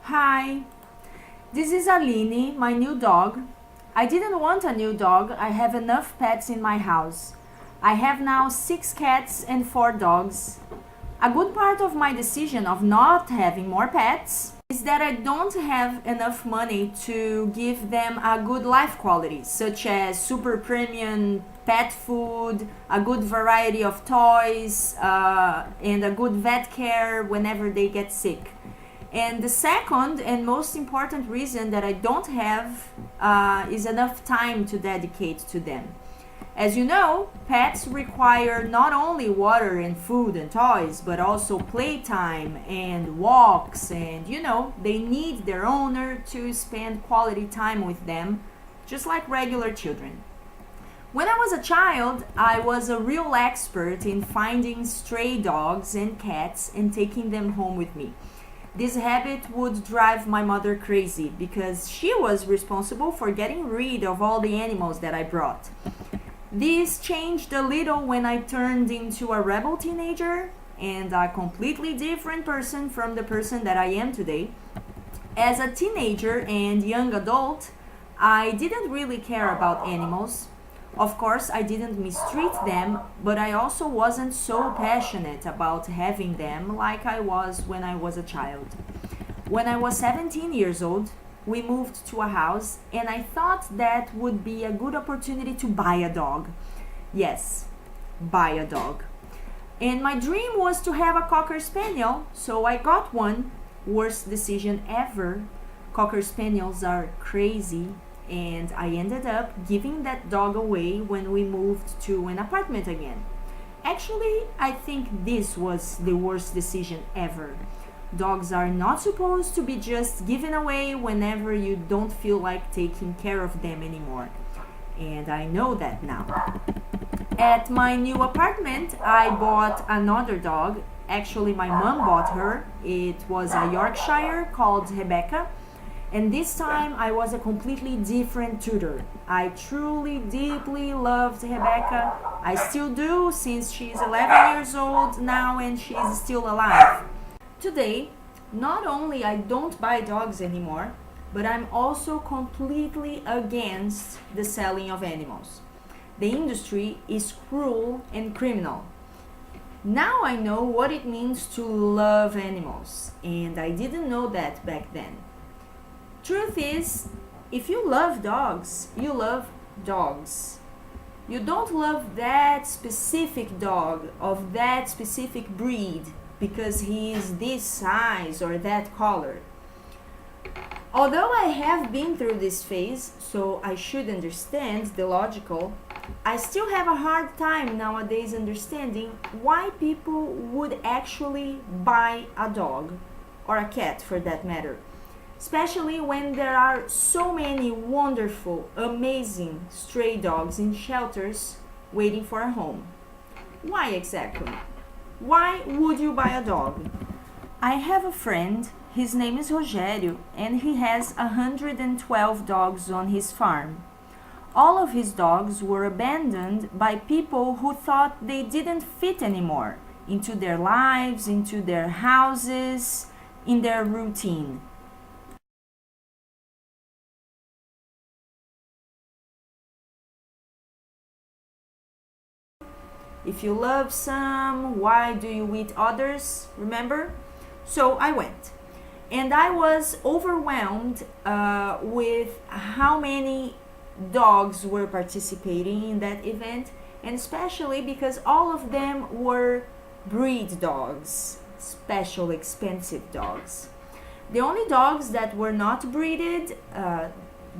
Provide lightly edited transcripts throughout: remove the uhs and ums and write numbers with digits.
Hi, this is Aline, my new dog. I didn't want a new dog, I have enough pets in my house. I have now 6 cats and 4 dogs. A good part of my decision of not having more pets is that I don't have enough money to give them a good life quality, such as super premium pet food, a good variety of toys, and a good vet care whenever they get sick. And the second and most important reason that I don't have is enough time to dedicate to them. As you know, pets require not only water and food and toys, but also playtime and walks, and they need their owner to spend quality time with them, just like regular children. When I was a child, I was a real expert in finding stray dogs and cats and taking them home with me. This habit would drive my mother crazy because she was responsible for getting rid of all the animals that I brought. This changed a little when I turned into a rebel teenager and a completely different person from the person that I am today. As a teenager and young adult, I didn't really care about animals. Of course, I didn't mistreat them, but I also wasn't so passionate about having them like I was when I was a child. When I was 17 years old, we moved to a house and I thought that would be a good opportunity to buy a dog. Yes, buy a dog. And my dream was to have a Cocker Spaniel, so I got one. Worst decision ever. Cocker Spaniels are crazy, and I ended up giving that dog away when we moved to an apartment again. Actually, I think this was the worst decision ever. Dogs are not supposed to be just given away whenever you don't feel like taking care of them anymore. And I know that now. At my new apartment, I bought another dog. Actually, my mom bought her. It was a Yorkshire called Rebecca. And this time I was a completely different tutor. I truly, deeply loved Rebecca. I still do, since she's 11 years old now and she's still alive. Today, not only I don't buy dogs anymore, but I'm also completely against the selling of animals. The industry is cruel and criminal. Now I know what it means to love animals, and I didn't know that back then. Truth is, if you love dogs, you love dogs. You don't love that specific dog of that specific breed because he is this size or that color. Although I have been through this phase, so I should understand the logical, I still have a hard time nowadays understanding why people would actually buy a dog, or a cat for that matter. Especially when there are so many wonderful, amazing stray dogs in shelters waiting for a home. Why exactly? Why would you buy a dog? I have a friend, his name is Rogério, and he has 112 dogs on his farm. All of his dogs were abandoned by people who thought they didn't fit anymore into their lives, into their houses, in their routine. If you love some, why do you eat others? Remember? So I went. And I was overwhelmed with how many dogs were participating in that event, and especially because all of them were breed dogs, special expensive dogs. The only dogs that were not breeded,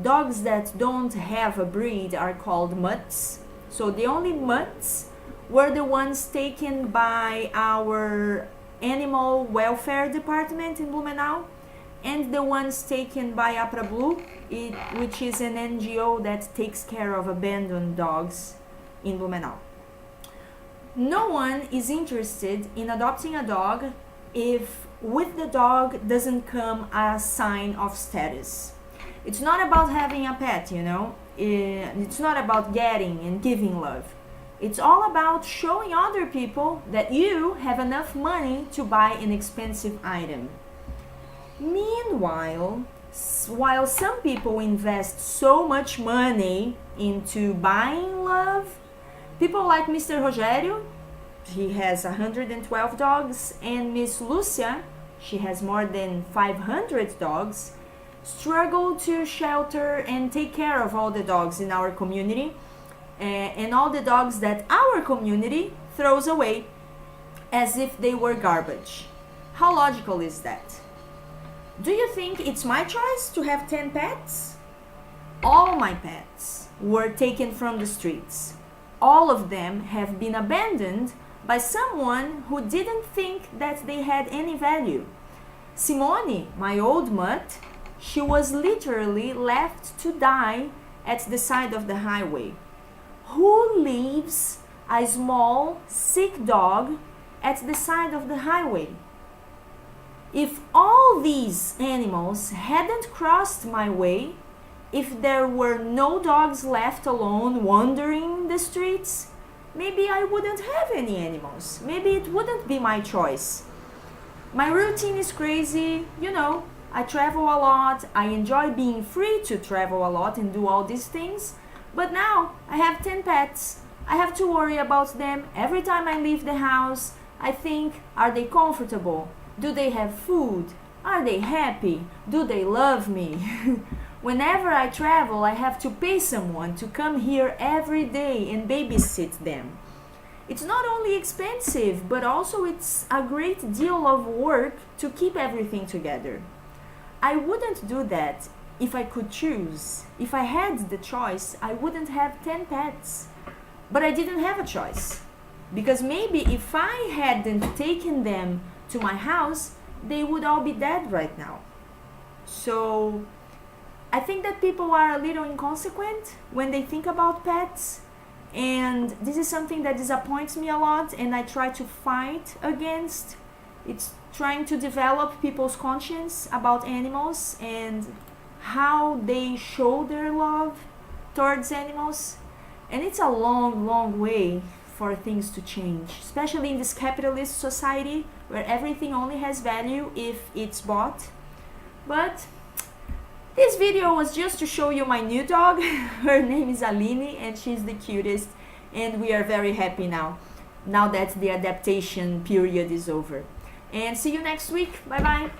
dogs that don't have a breed, are called mutts. So the only mutts were the ones taken by our animal welfare department in Blumenau, and the ones taken by Apra Blue, which is an NGO that takes care of abandoned dogs in Blumenau. No one is interested in adopting a dog if with the dog doesn't come a sign of status. It's not about having a pet, It's not about getting and giving love. It's all about showing other people that you have enough money to buy an expensive item. Meanwhile, while some people invest so much money into buying love, people like Mr. Rogério, he has 112 dogs, and Miss Lucia, she has more than 500 dogs, struggle to shelter and take care of all the dogs in our community and all the dogs that our community throws away as if they were garbage. How logical is that? Do you think it's my choice to have 10 pets? All my pets were taken from the streets. All of them have been abandoned by someone who didn't think that they had any value. Simone, my old mutt, she was literally left to die at the side of the highway. Who leaves a small, sick dog at the side of the highway? If all these animals hadn't crossed my way, if there were no dogs left alone wandering the streets, maybe I wouldn't have any animals. Maybe it wouldn't be my choice. My routine is crazy, I travel a lot, I enjoy being free to travel a lot and do all these things, but now I have 10 pets. I have to worry about them every time I leave the house. I think, are they comfortable? Do they have food? Are they happy? Do they love me? Whenever I travel, I have to pay someone to come here every day and babysit them. It's not only expensive, but also it's a great deal of work to keep everything together. I wouldn't do that if I could choose. If I had the choice, I wouldn't have 10 pets. But I didn't have a choice. Because maybe if I hadn't taken them to my house, they would all be dead right now. So I think that people are a little inconsequent when they think about pets. And this is something that disappoints me a lot, and I try to fight against. It's trying to develop people's conscience about animals and how they show their love towards animals. And it's a long, long way for things to change, especially in this capitalist society where everything only has value if it's bought. But this video was just to show you my new dog. Her name is Aline and she's the cutest, and we are very happy now that the adaptation period is over. And see you next week. Bye bye.